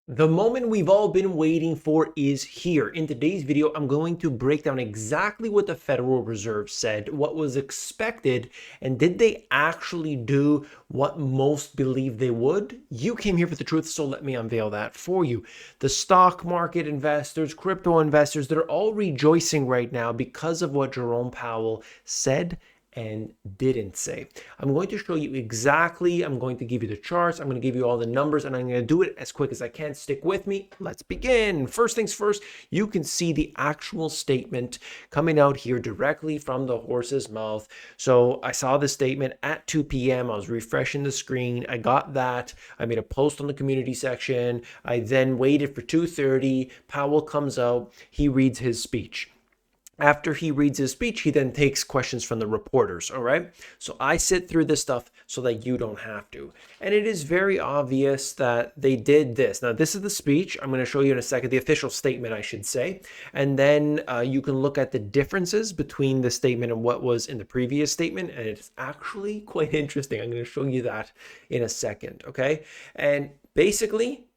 The moment we've all been waiting for is here. In today's video, I'm going to break down exactly what the Federal Reserve said, what was expected, and did they actually do what most believe they would? You came here for the truth, so let me unveil that for you. The stock market investors, crypto investors, they're all rejoicing right now because of what Jerome Powell said and didn't say. I'm going to show you exactly, I'm going to give you the charts, I'm going to give you all the numbers, and I'm going to do it as quick as I can. Stick with me. Let's begin. First things first, you can see the actual statement coming out here directly from the horse's mouth. So I saw the statement at 2 p.m. I was refreshing the screen. I got that. I made a post on the community section. I then waited for 2:30. Powell comes out. He reads his speech. After he reads his speech, he then takes questions from the reporters, all right? So I sit through this stuff so that you don't have to. And it is very obvious that they did this. Now, this is the speech. I'm going to show you in a second, the official statement, I should say. And then you can look at the differences between the statement and what was in the previous statement. And it's actually quite interesting. I'm going to show you that in a second, okay? And basically,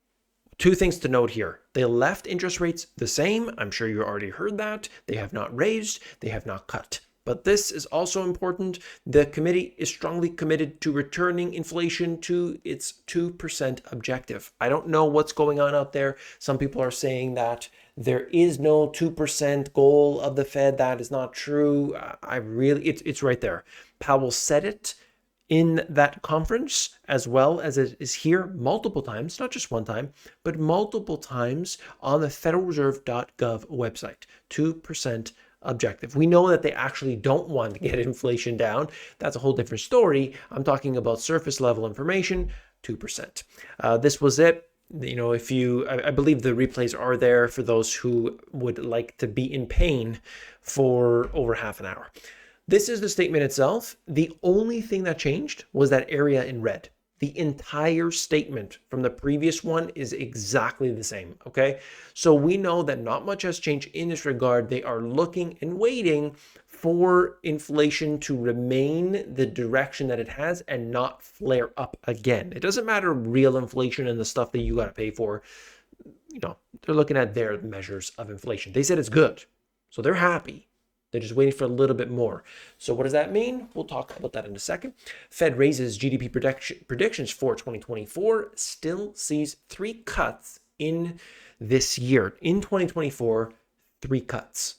two things to note here. They left interest rates the same. I'm sure you already heard that. They have not raised, they have not cut. But this is also important. The committee is strongly committed to returning inflation to its 2% objective. I don't know what's going on out there. Some people are saying that there is no 2% goal of the Fed. That is not true. It's right there. Powell said it in that conference, as well as it is here multiple times, not just one time, but multiple times on the federalreserve.gov website. 2% objective. We know that they actually don't want to get inflation down. That's a whole different story. I'm talking about surface level information, 2%. This was it. You know, I believe the replays are there for those who would like to be in pain for over half an hour. This is the statement itself. The only thing that changed was that area in red. The entire statement from the previous one is exactly the same, okay? So we know that not much has changed in this regard. They are looking and waiting for inflation to remain the direction that it has and not flare up again. It doesn't matter real inflation and the stuff that you got to pay for. You know, they're looking at their measures of inflation. They said it's good, so they're happy. They're just waiting for a little bit more. So what does that mean? We'll talk about that in a second. Fed raises GDP predictions for 2024, still sees 3 cuts in this year. In 2024, 3 cuts.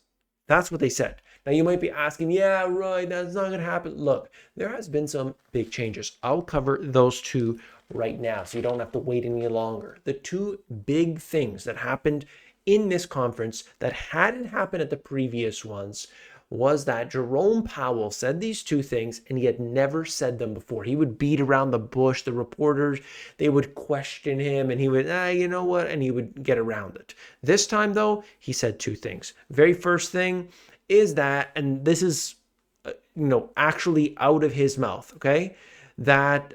That's what they said. Now you might be asking, yeah, right, that's not going to happen. Look, there has been some big changes. I'll cover those two right now so you don't have to wait any longer. The two big things that happened in this conference that hadn't happened at the previous ones was that Jerome Powell said these two things and he had never said them before. He would beat around the bush. The reporters, they would question him and he would, you know what? And he would get around it. This time though, he said two things. Very first thing is that, and this is, actually out of his mouth, okay? That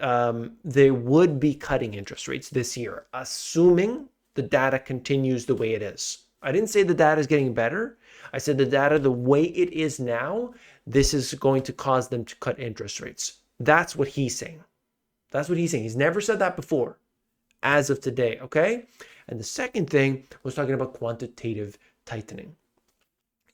they would be cutting interest rates this year, assuming the data continues the way it is. I didn't say the data is getting better. I said the data, the way it is now, this is going to cause them to cut interest rates. That's what he's saying. That's what he's saying. He's never said that before, as of today, okay? And the second thing was talking about quantitative tightening.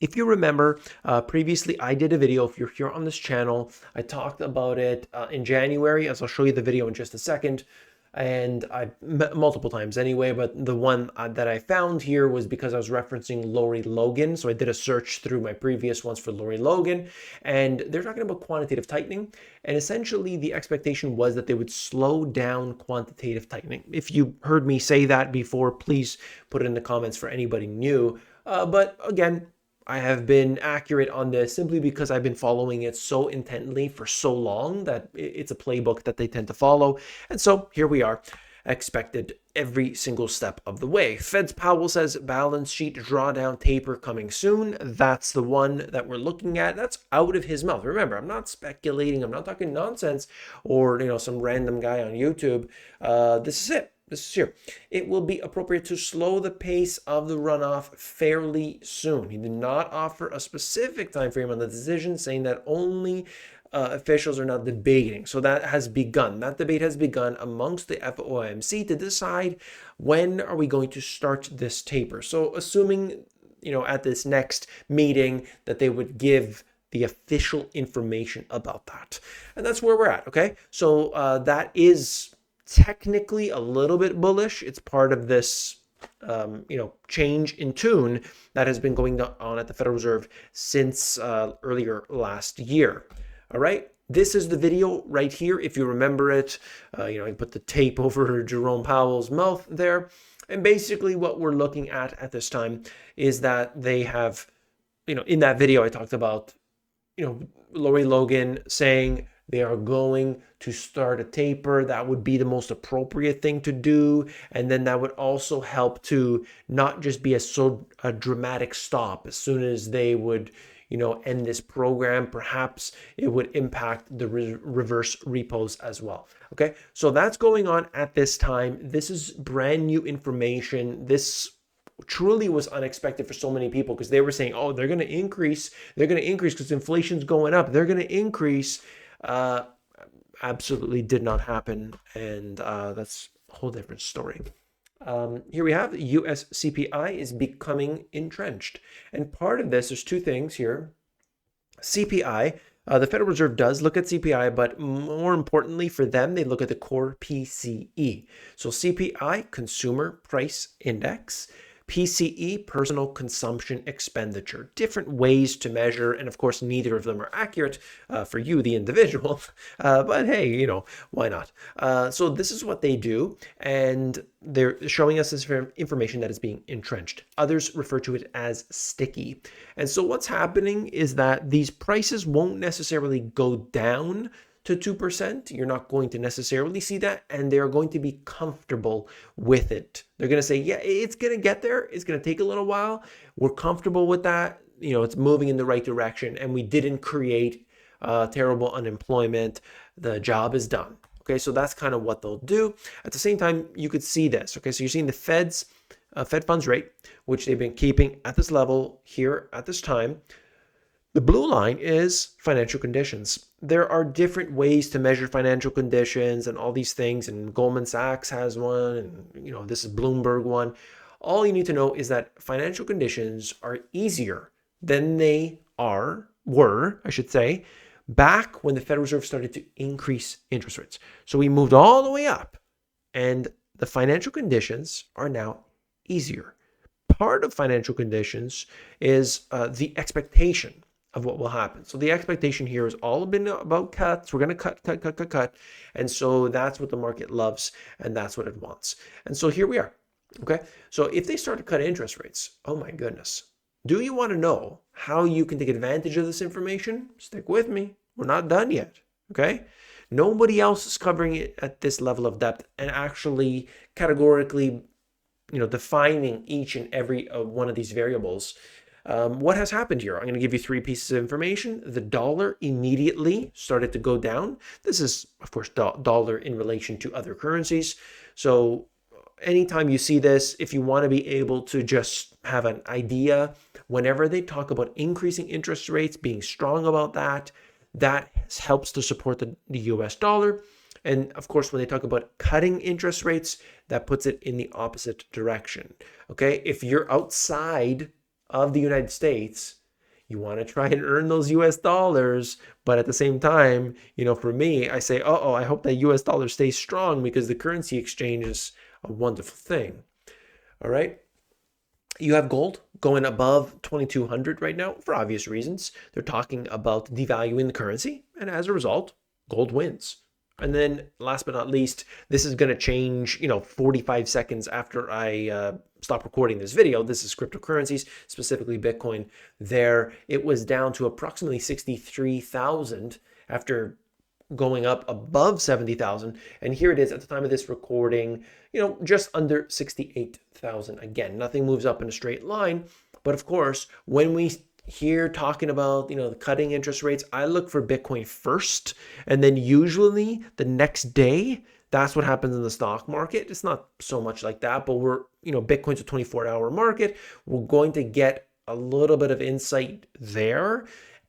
If you remember, previously I did a video, if you're here on this channel, I talked about it in January, as I'll show you the video in just a second. And multiple times anyway, but the one that I found here was because I was referencing Lori Logan. So I did a search through my previous ones for Lori Logan, and they're talking about quantitative tightening. And essentially the expectation was that they would slow down quantitative tightening. If you heard me say that before, please put it in the comments for anybody new. But again, I have been accurate on this simply because I've been following it so intently for so long that it's a playbook that they tend to follow. And so here we are, expected every single step of the way. Fed's Powell says balance sheet drawdown taper coming soon. That's the one that we're looking at. That's out of his mouth. Remember, I'm not speculating. I'm not talking nonsense or, some random guy on YouTube. This is it. This is here. It will be appropriate to slow the pace of the runoff fairly soon. He did not offer a specific time frame on the decision, saying that only officials are now debating. So that has begun. That debate has begun amongst the FOMC to decide when are we going to start this taper. So assuming, at this next meeting that they would give the official information about that. And that's where we're at, okay? So that is technically a little bit bullish. It's part of this change in tune that has been going on at the Federal Reserve since earlier last year. All right. This is the video right here. If you remember it, I put the tape over Jerome Powell's mouth there. And basically what we're looking at this time is that they have, in that video, I talked about, Lori Logan saying they are going to start a taper. That would be the most appropriate thing to do. And then that would also help to not just be a dramatic stop. As soon as they would, end this program, perhaps it would impact the reverse repos as well. Okay, so that's going on at this time. This is brand new information. This truly was unexpected for so many people because they were saying, oh, they're going to increase because inflation's going up. They're going to increase. Absolutely did not happen. And that's a whole different story. Here we have US CPI is becoming entrenched. And part of this, there's two things here. CPI, the Federal Reserve does look at CPI, but more importantly for them, they look at the core PCE. So CPI, Consumer Price Index, PCE, Personal Consumption Expenditure. Different ways to measure, and of course, neither of them are accurate for you, the individual. But hey, why not? So this is what they do, and they're showing us this information that is being entrenched. Others refer to it as sticky. And so what's happening is that these prices won't necessarily go down to 2%. You're not going to necessarily see that, and they're going to be comfortable with it. They're going to say, yeah, it's going to get there. It's going to take a little while. We're comfortable with that. It's moving in the right direction, and we didn't create terrible unemployment. The job is done. Okay, so that's kind of what they'll do. At the same time, you could see this. Okay, so you're seeing the Fed funds rate, which they've been keeping at this level here at this time. The blue line is financial conditions. There are different ways to measure financial conditions and all these things, and Goldman Sachs has one, and this is Bloomberg one. All you need to know is that financial conditions are easier than they were, back when the Federal Reserve started to increase interest rates. So we moved all the way up, and the financial conditions are now easier. Part of financial conditions is the expectation of what will happen. So the expectation here has all been about cuts. We're going to cut. And so that's what the market loves, and that's what it wants. And so here we are. Okay. So if they start to cut interest rates, oh my goodness. Do you want to know how you can take advantage of this information? Stick with me. We're not done yet. Okay. Nobody else is covering it at this level of depth and actually categorically, defining each and every one of these variables. What has happened here? I'm going to give you three pieces of information. The dollar immediately started to go down. This is, of course, dollar in relation to other currencies. So anytime you see this, if you want to be able to just have an idea, whenever they talk about increasing interest rates, being strong about that helps to support the US dollar. And of course, when they talk about cutting interest rates, that puts it in the opposite direction. Okay, if you're outside of the United States, you want to try and earn those US dollars, but at the same time, for me, I say, I hope that US dollar stays strong because the currency exchange is a wonderful thing. All right. You have gold going above 2,200 right now for obvious reasons. They're talking about devaluing the currency, and as a result, gold wins. And then last but not least, this is going to change, 45 seconds after I stop recording this video. This is cryptocurrencies, specifically Bitcoin. There, it was down to approximately 63,000 after going up above 70,000. And here it is at the time of this recording, just under 68,000. Again, nothing moves up in a straight line. But of course, when we here talking about, the cutting interest rates, I look for Bitcoin first, and then usually the next day, that's what happens in the stock market. It's not so much like that, but we're, Bitcoin's a 24-hour market. We're going to get a little bit of insight there.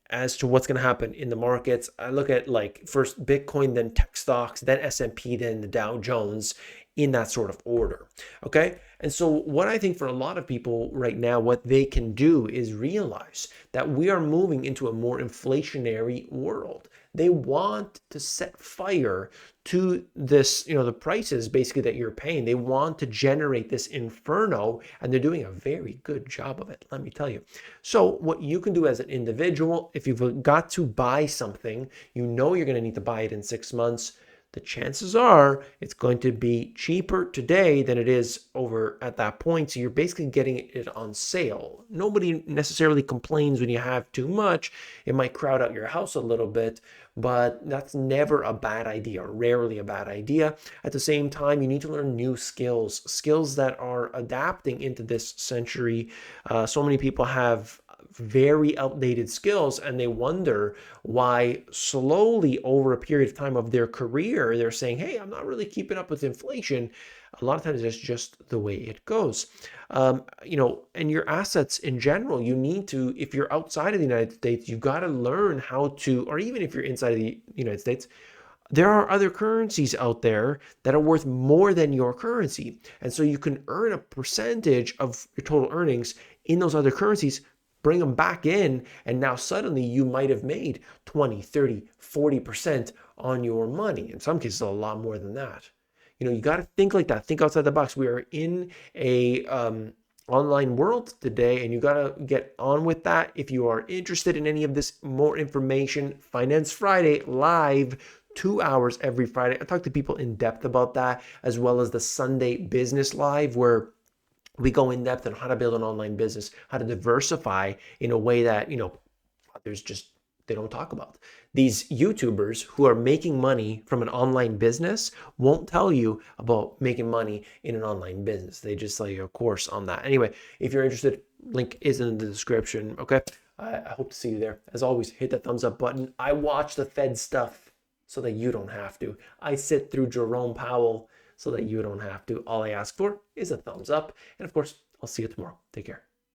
as to what's going to happen in the markets. I look at like first Bitcoin, then tech stocks, then S&P, then the Dow Jones, in that sort of order. Okay. And so what I think for a lot of people right now, what they can do is realize that we are moving into a more inflationary world. They want to set fire to this, the prices basically that you're paying. They want to generate this inferno, and they're doing a very good job of it, let me tell you. So what you can do as an individual, if you've got to buy something, you know you're going to need to buy it in 6 months, the chances are it's going to be cheaper today than it is over at that point. So you're basically getting it on sale. Nobody necessarily complains when you have too much. It might crowd out your house a little bit, but that's never a bad idea, or rarely a bad idea. At the same time, you need to learn new skills that are adapting into this century. So many people have very outdated skills, and they wonder why slowly over a period of time of their career they're saying, hey, I'm not really keeping up with inflation. A lot of times it's just the way it goes. And your assets in general, you need to, if you're outside of the United States, you got to learn how to, or even if you're inside of the United States, there are other currencies out there that are worth more than your currency. And so you can earn a percentage of your total earnings in those other currencies, bring them back in, and now suddenly you might have made 20, 30, 40% on your money. In some cases, a lot more than that. You got to think like that. Think outside the box. We are in a online world today, and you got to get on with that. If you are interested in any of this more information, Finance Friday live, 2 hours every Friday. I talk to people in depth about that, as well as the Sunday Business Live, where we go in depth on how to build an online business, how to diversify in a way that, there's just, they don't talk about. These YouTubers who are making money from an online business won't tell you about making money in an online business. They just sell you a course on that. Anyway, if you're interested, link is in the description. Okay. I hope to see you there. As always, hit that thumbs up button. I watch the Fed stuff so that you don't have to. I sit through Jerome Powell so that you don't have to. All I ask for is a thumbs up. And of course, I'll see you tomorrow. Take care.